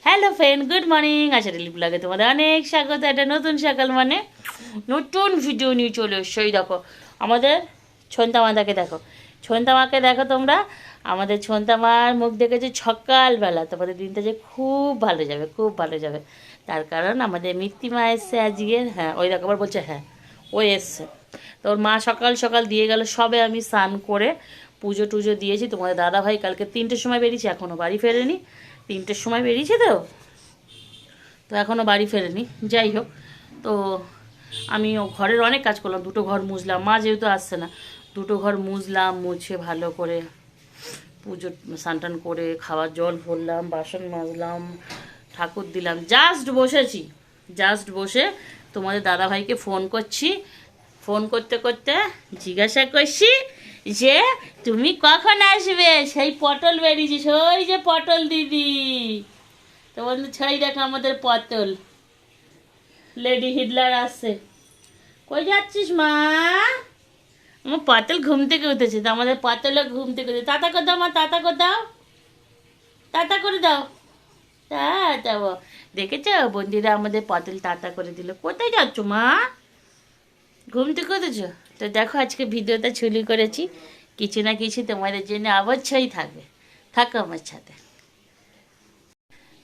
Hello friend, good morning. আশা রিলি ব্লগে তোমাদের অনেক স্বাগত। একটা নতুন সকাল মানে নতুন ভিডিও নিয়ে চলে এসছো। এই দেখো আমাদের ছন্তামাদাকে দেখো, ছন্তামাকে দেখো তোমরা। আমাদের ছন্তামার মুখ দেখেছে সকালবেলা, তোমাদের দিনটা যে খুব ভালো যাবে, খুব ভালো যাবে। তার কারণ আমাদের মৃত্তিমা এসছে আজকে। হ্যাঁ, ওই দেখো আবার বলছে হ্যাঁ ও এসছে। তো ওর মা সকাল সকাল দিয়ে গেল। সবে আমি স্নান করে পুজো টুজো দিয়েছি। তোমাদের দাদাভাই কালকে 3টের সময় বেরিয়েছে, এখনও বাড়ি ফেরেনি। 3টের সময় বেরিয়েছে তো তো এখনও বাড়ি ফেরেনি। যাই হোক, তো আমি ঘরের অনেক কাজ করলাম। 2টো ঘর মুছলাম, মা যেহেতু আসছে না। 2টো ঘর মুছলাম, মুছে ভালো করে পুজো স্নান করে খাওয়ার জল ভরলাম, বাসন মাজলাম, ঠাকুর দিলাম। জাস্ট বসেছি, জাস্ট বসে তোমাদের দাদাভাইকে ফোন করছি। ফোন করতে করতে জিজ্ঞাসা করছি যে তুমি কখন আসবে। সেই পটল বেরিয়েছিস, ওই যে পটল দিদি। তো বন্ধু ছয় দেখো আমাদের পটল লেডি হিডলার আসছে। কই যাচ্ছিস মা? আমার পটল ঘুম থেকে উঠেছে, তো আমাদের পটলও ঘুম থেকে উঠেছে। তাতা করে দাও মা, তাতা করে দাও, তাতা করে দাও। তা যাবো, দেখেছ বন্ধুরা আমাদের পটল তাতা করে দিল। কোথায় যাচ্ছ মা? ঘুম থেকে উঠেছ? তো দেখো আজকে ভিডিওটা ছুলি করেছি, কিছু না কিছু তোমাদের জন্য অবশ্যই থাকবে। থাকো আমার সাথে।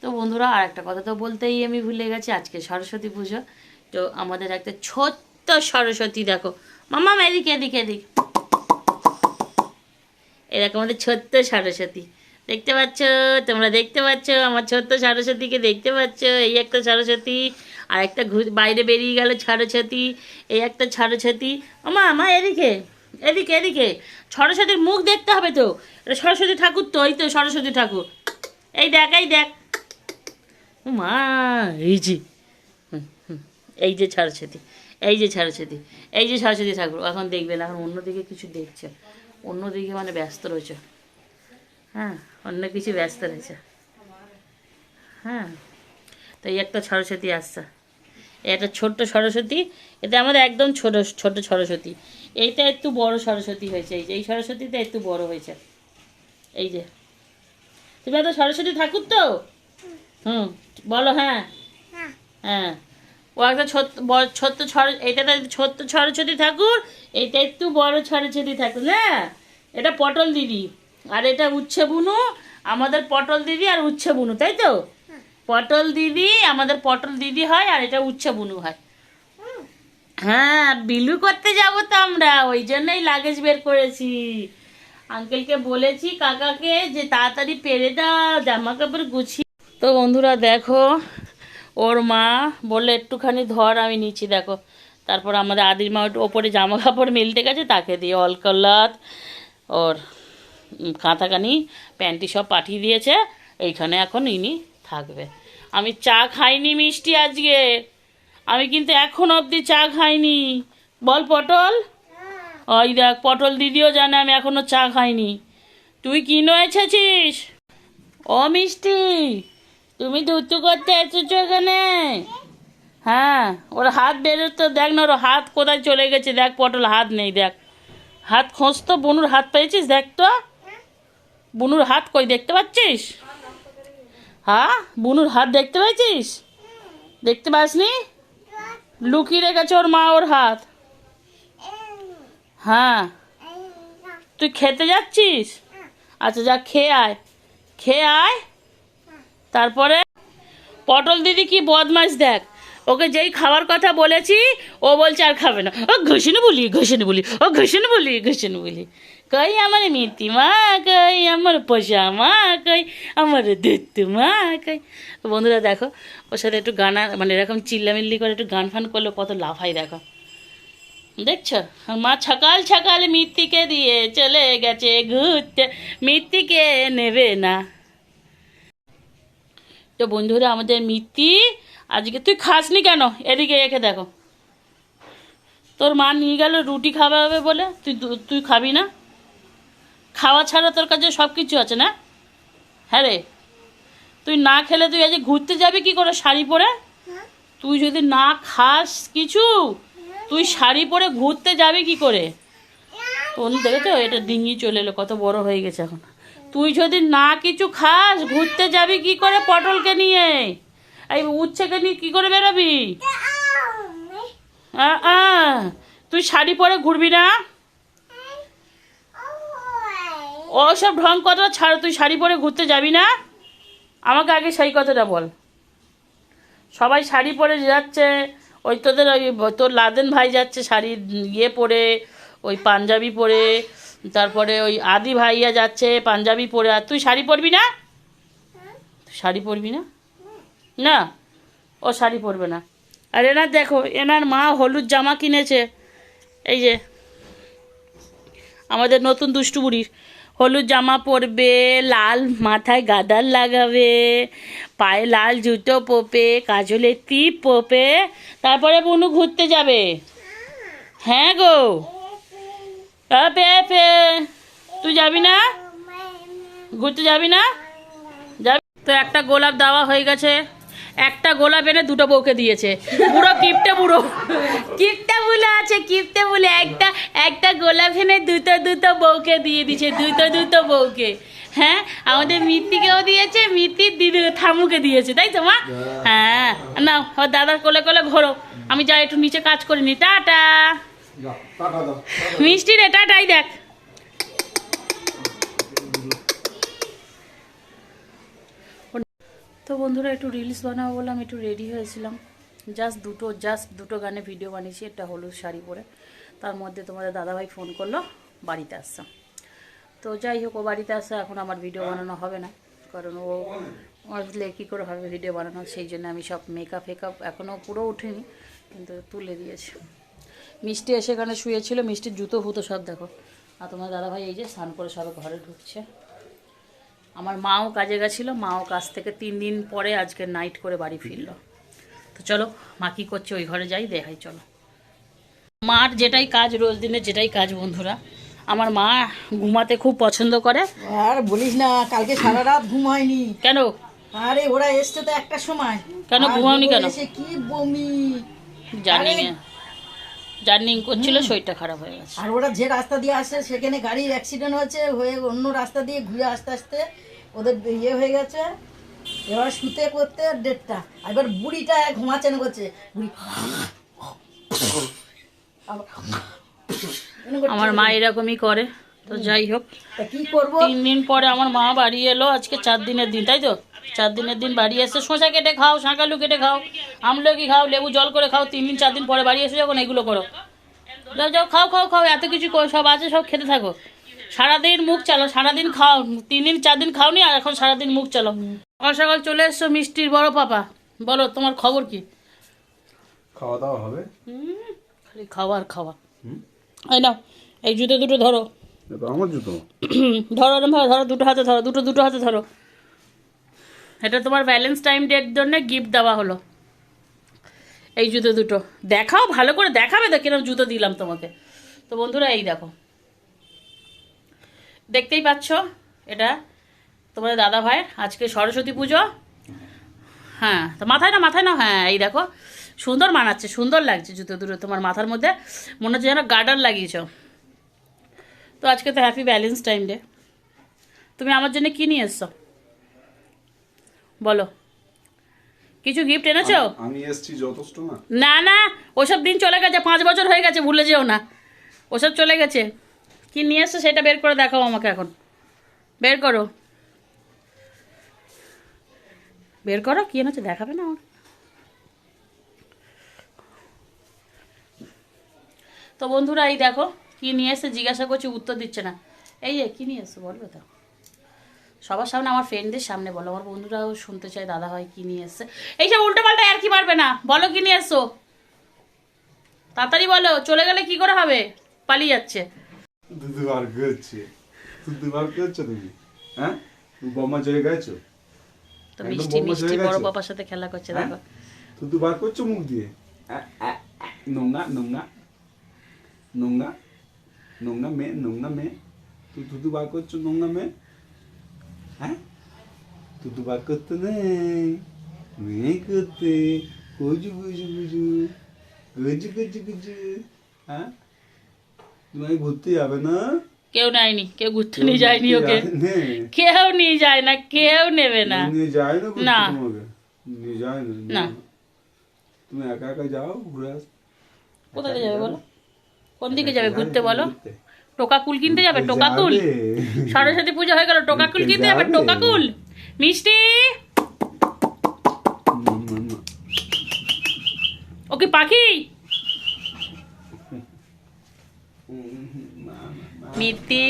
তো বন্ধুরা আর একটা কথা তো বলতেই আমি ভুলে গেছি, আজকে সরস্বতী পুজো। তো আমাদের একটা ছোট্ট সরস্বতী দেখো, মামা এদিকে এদিকে এদিকে, এরকম আমাদের ছোট্ট সরস্বতী দেখতে পাচ্ছ তোমরা, দেখতে পাচ্ছ আমার ছোট্ট সরস্বতীকে, দেখতে পাচ্ছ? এই একটা সরস্বতী, আর একটা বাইরে বেরিয়ে গেল সরস্বতী, এই একটা সরস্বতী। মামা মা এদিকে এদিকে এদিকে, সরস্বতীর মুখ দেখতে হবে তো। এটা সরস্বতী ঠাকুর তো, এই তো সরস্বতী ঠাকুর। এই দেখ, এই দেখ মা, এই যে এই যে সরস্বতী, এই যে সরস্বতী, এই যে সরস্বতী ঠাকুর। এখন দেখবে না, এখন অন্যদিকে কিছু দেখছে, অন্যদিকে মানে ব্যস্ত রয়েছে। হ্যাঁ, অন্য কিছু ব্যস্ত রয়েছে। হ্যাঁ, তো এই একটা সরস্বতী আসছে, এটা ছোট্ট সরস্বতী। এটা আমাদের একদম ছোট ছোট সরস্বতী। এইটা একটু বড় সরস্বতী হয়েছে, এই যে এই সরস্বতীটা একটু বড় হয়েছে। এই যে তুমি একটা সরস্বতী ঠাকুর তো। হুম, বলো হ্যাঁ। হ্যাঁ, ও একটা ছোট্ট এটা ছোট্ট সরস্বতী ঠাকুর, এটা একটু বড় সরস্বতী ঠাকুর না। এটা পটল দিদি, আর এটা উচ্ছে বুনু। আমাদের পটল দিদি আর উচ্ছে বুনু, তাই তো? পটল দিদি, আমাদের পটল দিদি হয়, আর এটা উচ্ছে বুনু হয়। হ্যাঁ, বিলু করতে যাব তো আমরা, ওই জন্যই লাগেজ বের করেছি। আঙ্কেলকে বলেছি, কাকাকে, যে তাড়াতাড়ি পেরে দাও, জামা কাপড় গুছিয়ে। তো বন্ধুরা দেখো, ওর মা বললে একটুখানি ধর, আমি নিচ্ছি দেখো। তারপর আমাদের আদির মা একটু ওপরে জামা কাপড় মেলতে গেছে, তাকে দিয়ে অলকল্লাত ওর কাঁথাকানি প্যান্টি সব পাঠিয়ে দিয়েছে। এইখানে এখন ইনি থাকবে। আমি চা খাইনি মিষ্টি আজকে, আমি কিন্তু এখন অবধি চা খাইনি। বল পটল। ওই দেখ পটল দিদিও জানে আমি এখনো চা খাইনি। তুই কিনো এসেছিস? ও মিষ্টি, তুমি ধুতু করতে এসেছো এখানে? হ্যাঁ, ওর হাত বেরোতো, দেখ না ওর হাত কোথায় চলে গেছে। দেখ পটল হাত নেই, দেখ হাত খোঁজ তো। বুনুর হাত পেয়েছিস? দেখ তো বুনুর হাত কই, দেখতে পাচ্ছিস? হ্যাঁ, বুনুর হাত দেখতে পাচ্ছিস? দেখতে পাসনি? লুকিয়ে রেখেছে ওর মা ওর হাত। হ্যাঁ, তুই খেতে যাচ্ছিস? আচ্ছা যা, খেয়ে আয়, খেয়ে আয়। তারপরে পটল দিদি কি বদমাস দেখ, ওকে যেই খাওয়ার কথা বলেছি ও বলছে আর খাবে না। ও ঘষিনে বলি, ঘষিনে বলি, ও ঘষিনে বলি, ঘষিনে বলি। কই আমার মিতিমা, কই আমার পোষা মা, কই আমার দুত্তু মা, কই। বন্ধুরা দেখো, ওর সাথে একটু গান, মানে এরকম চিল্লামিল্লি করে একটু গান ফান করলে কত লাফাই দেখো, দেখছো? মা সকাল সকাল মিত্তিকে দিয়ে চলে গেছে ঘুরতে, মিত্তিকে নেবে না। তো বন্ধুরা আমাদের মিত্তি আজকে, তুই খাসনি কেন? এদিকে রেখে দেখো, তোর মা নিয়ে গেল রুটি খাওয়া হবে বলে, তুই খাবি না? খাওয়া ছাড়া তোর কাছে সব কিছু আছে না? হ্যাঁ রে, তুই না খেলে তুই আজ ঘুরতে যাবি কি করে শাড়ি পরে? তুই যদি না খাস কিছু, তুই শাড়ি পরে ঘুরতে যাবি কি করে? তোর দেখেছো, এটা ডিঙি চলে এলো, কত বড় হয়ে গেছে এখন। তুই যদি না কিছু খাস ঘুরতে যাবি কি করে পটলকে নিয়ে, এই উচ্ছেকে নিয়ে কি করে বেরোবি? তুই শাড়ি পরে ঘুরবি না? ওসব ঢং কথা ছাড়, তুই শাড়ি পরে ঘুরতে যাবি না? আমাকে আগে সেই কথাটা বল। সবাই শাড়ি পরে যাচ্ছে, ওই তোদের ওই তোর লাদেন ভাই যাচ্ছে শাড়ি ইয়ে পরে, ওই পাঞ্জাবি পরে, তারপরে ওই আদি ভাইয়া যাচ্ছে পাঞ্জাবি পরে, আর তুই শাড়ি পরবি না? শাড়ি পরবি না? না, ও শাড়ি পরবে না। আর এনার দেখো, এনার মা হলুদ জামা কিনেছে, এই যে আমাদের নতুন দুষ্টু বুড়ির হলুদ জামা পরবে, লাল মাথায় গাদার লাগাবে, পায়ে লাল জুতো পরবে, কাজলের টিপ পরবে, তারপরে বুনু ঘুরতে যাবে। হ্যাঁ গো, পে তুই যাবি না? ঘুরতে যাবি না? যাবি তো? একটা গোলাপ দেওয়া হয়ে গেছে, একটা গোলাপ এনে দুটো বউকে দিয়েছে। বুড়ো কিপটে, বুড়ো কিপটে বলে আছে, কিপটে বলে একটা একটা গোলাপ এনে দুটো বউকে দিয়ে দিয়েছে, দুটো বউকে। হ্যাঁ, আমাদের মিত্তিকেও দিয়েছে, মিত্তির দিদি থামুকে দিয়েছে, তাই তো মা? হ্যাঁ, না ও দাদার কোলে কোলে ঘোরো, আমি যাই একটু নিচে কাজ করে নি। টাটা মিষ্টি রে, টাটাই দেখ। তো বন্ধুরা, একটু রিলস বানাবো বললাম, একটু রেডি হয়েছিলাম। জাস্ট দুটো গানে ভিডিও বানিয়েছি, একটা হলুদ শাড়ি পরে। তার মধ্যে তোমাদের দাদাভাই ফোন করলো বাড়িতে আসছে। তো যাই হোক, ও বাড়িতে আসছে, এখন আমার ভিডিও বানানো হবে না, কারণ ও আসলে কী করে হবে ভিডিও বানানো। সেই জন্য আমি সব মেকআপ এখনও পুরো উঠেনি, কিন্তু তুলে দিয়েছি। মিষ্টি এসে এখানে শুয়েছিল, মিষ্টির জুতো হুতো সব দেখো। আর তোমার দাদাভাই এই যে স্নান করে সব ঘরে ঢুকছে। আমার মাও কাজে গেছিলো, মাও কাজ থেকে 3 দিন পরে আজকে নাইট করে বাড়ি ফিরলো। তো চলো মা কী করছে ওই ঘরে যাই, দেখাই চলো। মার যেটাই কাজ, রোজ দিনের যেটাই কাজ বন্ধুরা। আমার মা ঘুমাতে খুব পছন্দ করে। আর বলিস না, কালকে সারা রাত ঘুম হয়নি। কেন? আরে ওরা এসছে তো একটা সময়। কেন ঘুমাওনি কেন? এসে কি বমি, জার্নিং করছিল, শরীরটা খারাপ হয়ে গেছে। আর ওরা যে রাস্তা দিয়ে আসে সেখানে গাড়ির অ্যাক্সিডেন্ট হয়েছে, হয়ে অন্য রাস্তা দিয়ে ঘুরে আসতে আসতে ওদের ইয়ে হয়ে গেছে। এবার শুতে করতে 1:30, এবার বুড়িটা ঘুমাচ্ছে না, করছে বুড়ি। আমার মা এরকমই করে। তো যাই হোক, কি করবো, 3 দিন পরে আমার মা বাড়ি এলো, আজকে 4 দিনের দিন, তাই তো? 4 দিনের দিন বাড়ি এসে শসা কেটে খাও, শাঁকালু কেটে খাও, আমলকি খাও, লেবু জল করে খাও। 3 দিন 4 দিন পরে বাড়ি এসে যখন এগুলো করো, যাও যাও খাও খাও খাও, এত কিছু সব আছে, সব খেতে থাকো। সারাদিন মুখ চালো, সারাদিন খাও, 3 দিন 4 দিন খাওনি, আর এখন সারাদিন মুখ চালো। সকাল সকাল চলে এসছো মিষ্টির বড় পাপা, বলো তোমার খবর কি? খাওয়া দাওয়া হবে? খালি খাওয়ার খাওয়া। এই নাও, এই জুতো দুটো ধরো। আমার জুতো ধরো ধরো, দুটো হাতে ধরো, দুটো হাতে ধরো। এটা তোমার ভ্যালেন্টাইন ডের জন্য গিফট দেওয়া হলো। এই জুতো দুটো দেখাও, ভালো করে দেখাবে তো কিরকম জুতো দিলাম তোমাকে। তো বন্ধুরা এই দেখো, দেখতেই পাচ্ছ, এটা তোমাদের দাদা ভাইয়ের। আজকে সরস্বতী পুজো। হ্যাঁ, তো মাথায় না, হ্যাঁ এই দেখো, সুন্দর মানাচ্ছে, সুন্দর লাগছে জুতো দুটো তোমার মাথার মধ্যে, মনে হচ্ছে যেন গার্ডার লাগিয়েছ। তো আজকে তো হ্যাপি ভ্যালেন্টাইন ডে। তুমি আমার জন্য কি নিয়ে এসছো বলো? কিছু গিফট এনেছো? আমি এসেছি যথেষ্ট না। না না, ওসব দিন চলে গেছে, 5 বছর হয়ে গেছে, ভুলে যেও না, ওসব চলে গেছে। কি নিয়ে এসছো সেটা বের করে দেখাও আমাকে এখন, বের করো কি এনেছো, দেখাবে না আমাকে? তো বন্ধুরা এই দেখো কি নিয়ে এসে, জিজ্ঞাসা করছি উত্তর দিচ্ছে না। এই যে কি নিয়ে এসছো বলবে তো, সবার সামনে, আমার ফ্রেন্ডদের সামনে বলো, আমার বন্ধুরাও শুনতে চায় দাদা হয় কি নিয়ে এসছে। এইসব উল্টো পাল্টা আর কি পারবে না, বলো কি নিয়ে এসছো, তাড়াতাড়ি বলো, চলে গেলে কি করে হবে, পালিয়ে যাচ্ছে। দুবার করছে, দুবার করছো তুমি? হ্যাঁ, বম্মা জয়ে গেছো তো মিষ্টি বড় বাবার সাথে খেলা করছে দেখো। দুবার করছো মুখ দিয়ে, নোংরা নোংরা নোংরা নোংরা মেয়ে, নোংরা মেয়ে। তুই দুবার করছো নোংরা মেয়ে। হ্যাঁ, দুবার করতে নেই, মেয়ে করতে কুজু কুজু কুজু কুজু কুজু কুজু। হ্যাঁ, তুমি ঘুরতে যাবে না? কেউ নেয়নি, কেউ ঘুরতে নিয়ে যায়নি ওকে, নে কেউ নিয়ে যায় না, কেউ নেবে না। নিয়ে যায় না না। তোমাকে নিয়ে যায় না না। তুমি একা একা যাও ঘুরে আস কোথায় যাবে বলো, কোন দিকে যাবে ঘুরতে বলো? টোকাকুল কিনতে যাবে? টোকাকুল সরস্বতী পুজো হয়ে গেল, টোকাকুল কিনতে যাবে? টোকাকুল মিষ্টি, ও কি পাখি? মিষ্টি,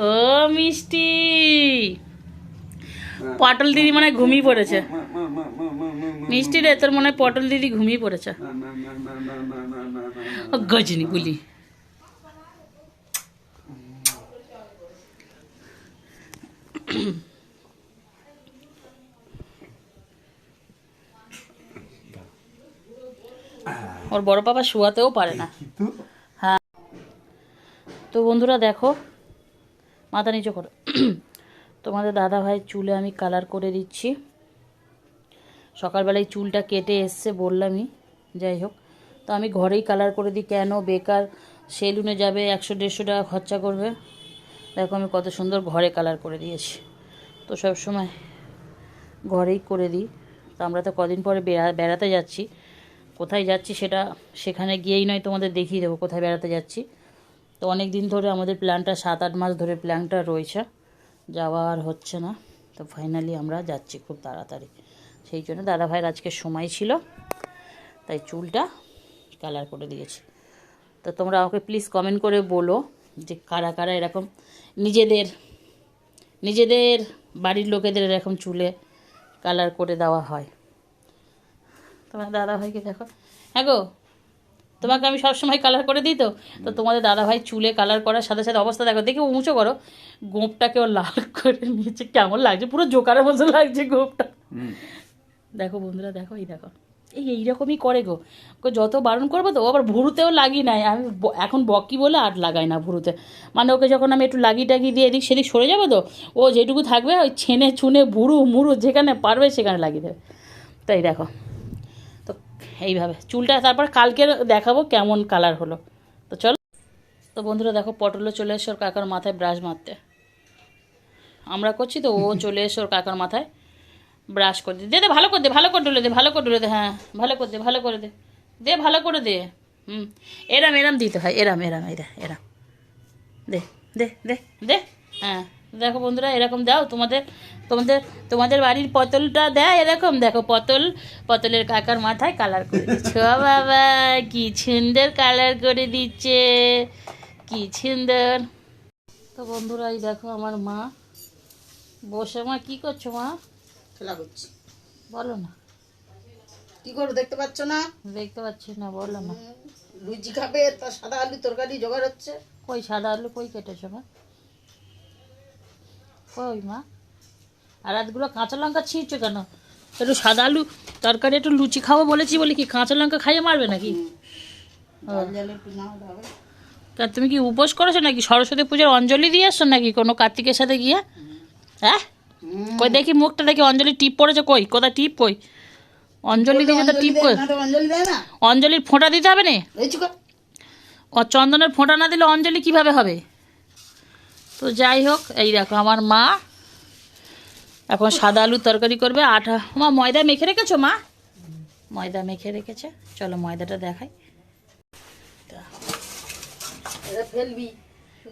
ও মিষ্টি, পটল দিদি মনে হয় ঘুমিয়ে পড়েছে। মিষ্টি রে, তোর মনে হয় পটল দিদি ঘুমিয়ে পড়েছে। ও গজনি গুলি। ওর বড় বাবা শোয়াতেও পারে না। হ্যাঁ, তো বন্ধুরা দেখো, মাথা নিচু করো। তোমাদের দাদা ভাইয়ের চুলে আমি কালার করে দিচ্ছি। সকালবেলায় চুলটা কেটে এসছে বললামই, যাই হোক, তো আমি ঘরেই কালার করে দিই। কেন বেকার সেলুনে যাবে, 100-150 টাকা খরচা করবে। দেখো আমি কত সুন্দর ঘরে কালার করে দিয়েছি। তো সব সময় ঘরেই করে দিই। তো আমরা তো কদিন পরে বেড়াতে যাচ্ছি। কোথায় যাচ্ছি সেটা সেখানে গিয়েই নয় তোমাদের দেখিয়ে দেবো কোথায় বেড়াতে যাচ্ছি। তো অনেক দিন ধরে আমাদের প্ল্যানটা, 7-8 মাস ধরে প্ল্যানটা রয়েছে, যাওয়া আর হচ্ছে না। তো ফাইনালি আমরা যাচ্ছি খুব তাড়াতাড়ি। সেই জন্য দাদাভাইয়ের আজকে সময় ছিল, তাই চুলটা কালার করে দিয়েছি। তো তোমরা আমাকে প্লিজ কমেন্ট করে বলো যে কারা কারা এরকম নিজেদের বাড়ির লোকেদের এরকম চুলে কালার করে দেওয়া হয়। তোমার দাদাভাইকে দেখো, হ্যাঁ গো, তোমাকে আমি সবসময় কালার করে দিই। তো তোমাদের দাদাভাই চুলে কালার করার সাথে সাথে অবস্থা দেখো, দেখে উঁচু করো, গোঁপটাকেও লাল করে নিয়েছে। কেমন লাগছে, পুরো জোকারের মতো লাগছে গোঁপটা। দেখো বন্ধুরা, দেখো, এই দেখো, এইরকমই করে গো। ওকে যত বারণ করবো তো আবার ভুরুতেও লাগিয়ে নেয়। আমি এখন বকি বলে আর লাগাই না ভুরুতে। মানে ওকে যখন আমি একটু লাগিয়ে টাগিয়ে দিয়ে এদিক সেদিক সরে যাবো, তো ও যেটুকু থাকবে ওই ছেনে চুনে ভুরু মুরু যেখানে পারবে সেখানে লাগিয়ে দেবে। তাই দেখো, তো এইভাবে চুলটা তারপর কালকে দেখাবো কেমন কালার হলো। তো চলো। তো বন্ধুরা দেখো, পটলও চলে এসে ওর কাকার মাথায় ব্রাশ মারতে। আমরা করছি তো ও চলে এসে ওর কাকার মাথায় ব্রাশ করে দে। দে ভালো করে দে, ভালো করে ডলে দে, ভালো করে ডলে দে। হ্যাঁ, ভালো করে দে, ভালো করে দে, দে ভালো করে দে। এরাম দিতে হয়, এরাম এরাম দে দে দে দে। হ্যাঁ দেখো বন্ধুরা, এরকম দাও। তোমাদের বাড়ির পটলটা দেয় এরকম। দেখো পটলের কাকার মাথায় কালার করে দিচ্ছে। ও বাবা, কি সুন্দর কালার করে দিচ্ছে, কি সুন্দর। তো বন্ধুরা এই দেখো আমার মা বসে। মা কি করছো মা? খেলা করছি। বলো না, কি করো দেখতে পাচ্ছ না? দেখতে পাচ্ছি না, বলো না। লুচি খাবে, তার সাদা আলু তরকারি জোগাড় হচ্ছে। কই সাদা আলু কই কেটেছো মা? কই মা? আর রাতগুলো কাঁচা লঙ্কা ছিঁড়ছো কেন? একটু সাদা আলু তরকারি, একটু লুচি খাবো বলেছি বলে কি কাঁচা লঙ্কা খাইয়ে মারবে নাকি? তা তুমি কি উপোস করেছো নাকি? সরস্বতী পুজোর অঞ্জলি দিয়ে আসছো নাকি কোনো কার্তিকের সাথে গিয়ে? হ্যাঁ, কই দেখি মুখটা দেখি, অঞ্জলি টিপ পড়েছে কই? কোথায় টিপ কই? অঞ্জলি দিয়ে তো টিপ কই? অঞ্জলি দেয় না? অঞ্জলির ফোঁটা দিতে হবে না? চন্দনের ফোঁটা না দিলে অঞ্জলি কিভাবে হবে? তো যাই হোক, এই দেখো আমার মা এখন সাদা আলুর তরকারি করবে। আটা মা ময়দা মেখে রেখেছো? মা ময়দা মেখে রেখেছে, চলো ময়দাটা দেখাই। ফেলবি,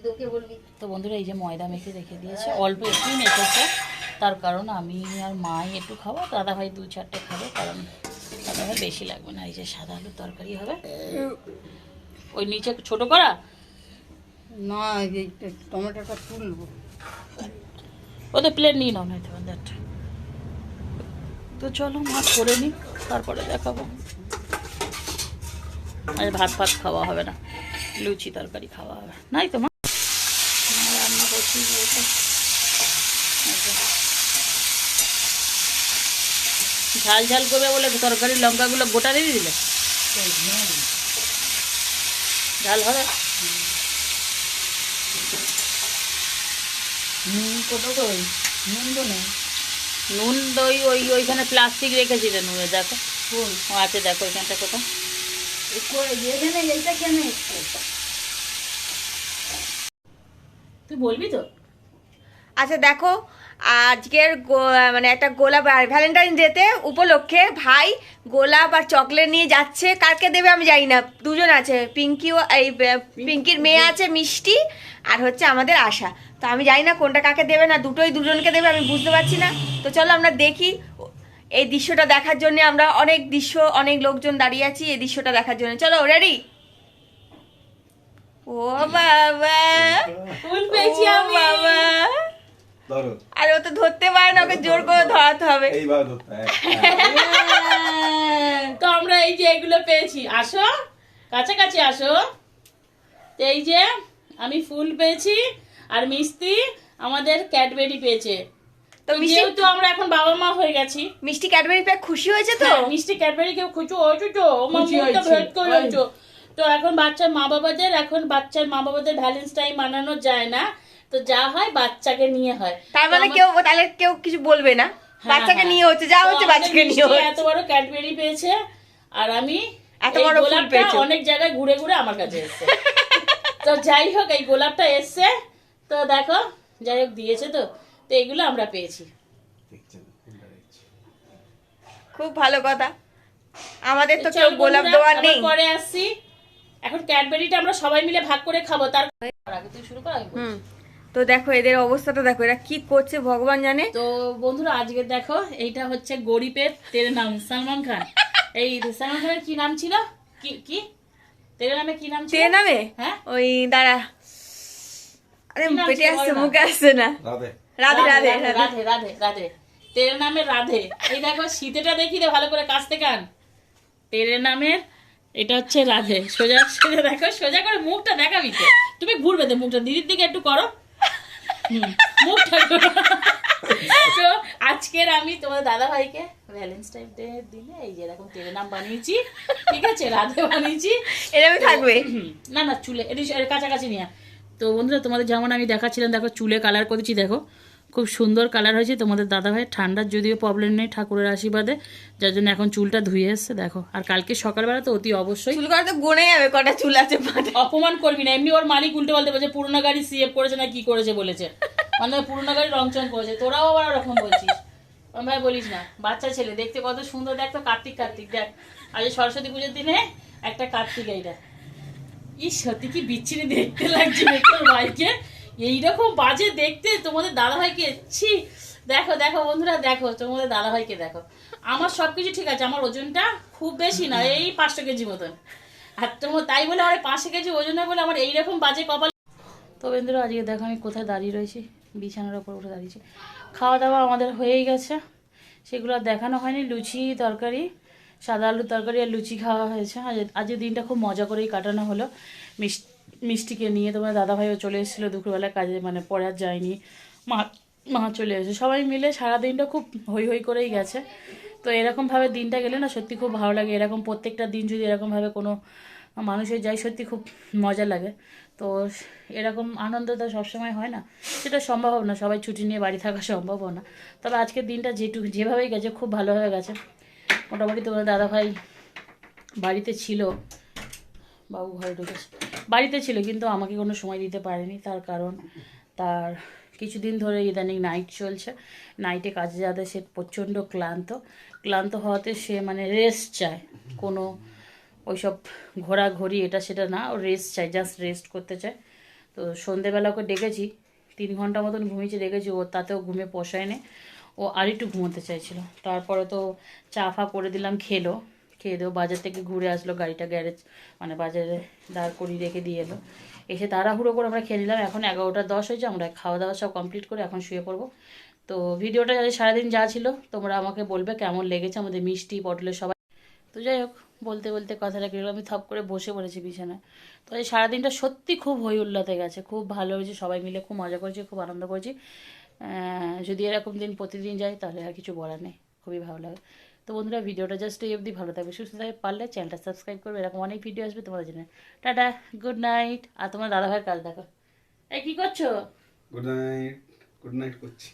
তোকে বলবি। তো বন্ধুরা এই যে ময়দা মেখে রেখে দিয়েছে, অল্প একটুই মেখেছে, তার কারণ আমি আর মাই একটু খাবো, দাদাভাই 2-4টে খাবে, কারণ দাদাভাই বেশি লাগবে না। এই যে সাদা আলুর তরকারি হবে। ওই নিচে ছোট করা না, এই টমেটোটা তুলবো। ওদের প্লেট নিয়ে নাও, নয়তো একটা। তো চলো মা করে নিই, তারপরে দেখাবো। আজ ভাত খাওয়া হবে না, লুচি তরকারি খাওয়া হবে, নাই তো মা? রান্না করছি ঝাল করবে বলে তরকারির লঙ্কাগুলো গোটা দিয়ে দিলে ঝাল হবে। নুন কত কই? নুন তো নেই। নুন দই ওইখানে প্লাস্টিক রেখেছি রে নুনে, দেখো ও আছে, দেখো ওইখানটা কোথাও। এখানে এইটা কেন? তুই বলবি তো? আচ্ছা দেখো, আজকের মানে একটা গোলাপ ভ্যালেন্টাইন ডেতে উপলক্ষে ভাই গোলাপ আর চকলেট নিয়ে যাচ্ছে। কারকে দেবে আমি জানি না, দুজন আছে, পিঙ্কির মেয়ে আছে মিষ্টি, আর হচ্ছে আমাদের আশা। তো আমি জানি না কোনটা কাকে দেবে, না দুটোই দুজনকে দেবে, আমি বুঝতে পারছি না। তো চলো আমরা দেখি এই দৃশ্যটা দেখার জন্য। আমরা অনেক লোকজন দাঁড়িয়ে আছি এই দৃশ্যটা দেখার জন্য। চলো রেডি? ও বাবা, ফুল পেয়েছি ও আমি। বাবা, ধরো আর ও তো ধরতে পারে না, ওকে জোর করে ধরাতে হবে। এইভাবে ধরতে হয়। তো আমরা এই যে এগুলো পেয়েছি, আসো কাছাকাছি আসো। তো এই যে আমি ফুল পেয়েছি, আর মিষ্টি আমাদের ক্যাডবেরি পেয়েছে। তো তো মিষ্টি, যেহেতু আমরা এখন বাবা মা হয়ে গেছি, মিষ্টি ক্যাডবেরি পেয়ে খুশি হয়েছে তো? হ্যাঁ, মিষ্টি ক্যাডবেরি কেউ খুঁজো হয়েছো তো, আমার খুশি মুখটা হয়েছে। ভেদ করে হয়েছো। তো এখন বাচ্চার মা বাবাদের ভ্যালেন্টাইন মানানো যায় না, তো যা হয় বাচ্চাকে নিয়ে হয়। তার তো মানে আমার- তাহলে কেউ কিছু বলবে না, হ্যাঁ, বাচ্চাকে হ্যাঁ। নিয়ে হচ্ছে, যা তো হচ্ছে আমাদের বাচ্চাকে নিয়ে মিষ্টি হচ্ছে। এত বড় ক্যাডবেরি পেয়েছে, আর আমি এত এই বড় ফুল গোলাপটা পেয়েছো। অনেক জায়গায় ঘুরে ঘুরে আমার কাছে এসেছে। তো যাই হোক, এই গোলাপটা এসছে, তো দেখো যাই হোক দিয়েছে। তো তো এগুলো আমরা পেয়েছি। দেখছেন, কোনটা দেখছি? খুব ভালো কথা, আমাদের তো চল কেউ গোলাপ বন্ধুরা, দেওয়ার আবার নেই। পরে আসছি। এখন ক্যাডবেরিটা আমরা সবাই মিলে ভাগ করে খাবো। তার আগে তুই শুরু কর, আমি বলছি। হুম, তো দেখো এদের অবস্থাটা দেখো, এরা কি করছে ভগবান জানে। তো বন্ধুরা আজকে দেখো, এইটা হচ্ছে গরিবের তেরে নাম সালমান খান। এই সালমান খানের কি নাম ছিল? কি কি তেরে নামে কি নাম ছিল? তে নামে হ্যাঁ, ওই দাঁড়া, আরে কি নাম পেটে ছিল আসছে, বল না? মুখে আসছে না। রাধে। রাধে রাধে রাধে। রাধে রাধে রাধে তেরে নামে রাধে। এই দেখো শীতেটা দেখি রে ভালো করে, কাছ থেকে আন। তেরে নামের এটা হচ্ছে রাধে। সোজা সোজা দেখো, সোজা করে মুখটা দেখাবি তো। তুমি ঘুরবে তো মুখটা, দিদির দিকে একটু করো। মুখটা করো। তো আজকের আমি তোমাদের দাদা ভাইকে ভ্যালেন্টাইন ডে দিনে এই যে এরকম তেরে নাম বানিয়েছি, ঠিক আছে, রাধে বানিয়েছি। এরকম থাকবে। না না, চুলে এর কাছাকাছি নিয়ে। তো বন্ধুরা তোমাদের যেমন আমি দেখাচ্ছিলাম, দেখো চুলে কালার করেছি, দেখো খুব সুন্দর কালার হয়েছে। তোমাদের দাদাভাই ঠান্ডার যদিও প্রবলেম নেই ঠাকুরের আশীর্বাদে, যার জন্য এখন চুলটা ধুয়ে এসছে দেখো। আর কালকে সকালবেলা তো অতি অবশ্যই চুল করা তো গনে যাবে কটা চুল আছে মাথায়। অপমান করবি না। এমনি ওর মালিক উল্টো বলতে বলছে পুরোনো গাড়ি সিএফ করেছে না কি করেছে বলেছে, মানে পুরোনো গাড়ি রংচং করেছে। তোরাও আবার ওরকম বলছিস, ভাই বলিস না। বাচ্চা ছেলে দেখতে কত সুন্দর, দেখ তো কার্তিক কার্তিক দেখ। আজ সরস্বতী পুজোর দিনে একটা কার্তিক, এইটা ইস সত্যি কি বিচ্ছিরি দেখতে লাগছে তোর ভাইকে, এইরকম বাজে দেখতে তোমাদের দাদা ভাইকে। ছি, দেখো দেখো বন্ধুরা, দেখো তোমাদের দাদা ভাইকে দেখো। আমার সবকিছু ঠিক আছে, আমার ওজনটা খুব বেশি না, এই 500 কেজি মতন। আর তোমার তাই বলে আমার 500 কেজি ওজন হয় বলে আমার এইরকম বাজে কপাল। তো বন্ধুরা আজকে দেখো আমি কোথায় দাঁড়িয়ে রয়েছি, বিছানার ওপর উঠে দাঁড়িয়েছি। খাওয়া দাওয়া আমাদের হয়েই গেছে, সেগুলো আর দেখানো হয়নি। লুচি তরকারি, সাদা আলুর তরকারি আর লুচি খাওয়া হয়েছে। আজকের দিনটা খুব মজা করেই কাটানো হলো। মিষ্টিকে নিয়ে তোমার দাদাভাইও চলে এসেছিলো দুপুরবেলা কাজে, মানে পরে আর যায়নি। মা মা চলে এসেছে, সবাই মিলে সারা দিনটা খুব হই হই করেই গেছে। তো এরকমভাবে দিনটা গেলে না সত্যি খুব ভালো লাগে। এরকম প্রত্যেকটা দিন যদি এরকমভাবে কোনো মানুষের যায় সত্যি খুব মজা লাগে। তো এরকম আনন্দ তো সবসময় হয় না, সেটা সম্ভব না, সবাই ছুটি নিয়ে বাড়ি থাকা সম্ভবও না। তবে আজকের দিনটা যেভাবেই গেছে খুব ভালোভাবে গেছে। মোটামুটি তোমার দাদাভাই বাড়িতে ছিল, বাবু ঘরে ঢুকেছে, বাড়িতে ছিল কিন্তু আমাকে কোনো সময় দিতে পারেনি। তার কারণ তার কিছুদিন ধরে ইদানিং নাইট চলছে, নাইটে কাজে যাতে সে প্রচণ্ড ক্লান্ত হওয়াতে সে মানে রেস্ট চায়, কোনো ওইসব ঘোরাঘুরি এটা সেটা না, ও রেস্ট চায়, জাস্ট রেস্ট করতে চায়। তো সন্ধেবেলা ওকে ডেকেছি, 3 ঘন্টা মতন ঘুমিয়েছে, ডেকেছি, ও তাতেও ঘুমে পোষায় নে, ও আর একটু ঘুমোতে চাইছিল। তারপরে তো চা ফা করে দিলাম, খেয়ে দেও, বাজার থেকে ঘুরে আসলো, গাড়িটা গ্যারেজ মানে বাজারে দাঁড় করিয়ে রেখে দিয়ে এলো। এসে তাড়াহুড়ো করে আমরা খেয়ে নিলাম। এখন 11টা 10 হয়েছে, আমরা খাওয়া দাওয়া সব কমপ্লিট করে এখন শুয়ে পড়বো। তো ভিডিওটা সারাদিন যা ছিল তোমরা আমাকে বলবে কেমন লেগেছে, আমাদের মিষ্টি পটলের সবাই। তো যাই হোক, বলতে বলতে কথাটা কেটে আমি থপ করে বসে পড়েছি বিছানায়। তো এই সারাদিনটা সত্যি খুব হই উল্লাতে গেছে, খুব ভালো হয়েছে, সবাই মিলে খুব মজা করেছি, খুব আনন্দ করেছি। যদি এরকম দিন প্রতিদিন যাই তাহলে আর কিছু বলার নেই, খুবই ভালো লাগে। তো বন্ধুরা ভিডিওটা জাস্ট এই অবধি, ভালো থাকবে সুস্থ থাকবে, পারলে চ্যানেলটা সাবস্ক্রাইব করবে, এরকম অনেক ভিডিও আসবে তোমাদের জন্য। Tata, good night. আর তোমার দাদাভাইয়ের কাজ দেখো, এই কি করছো? গুড নাইট করছি।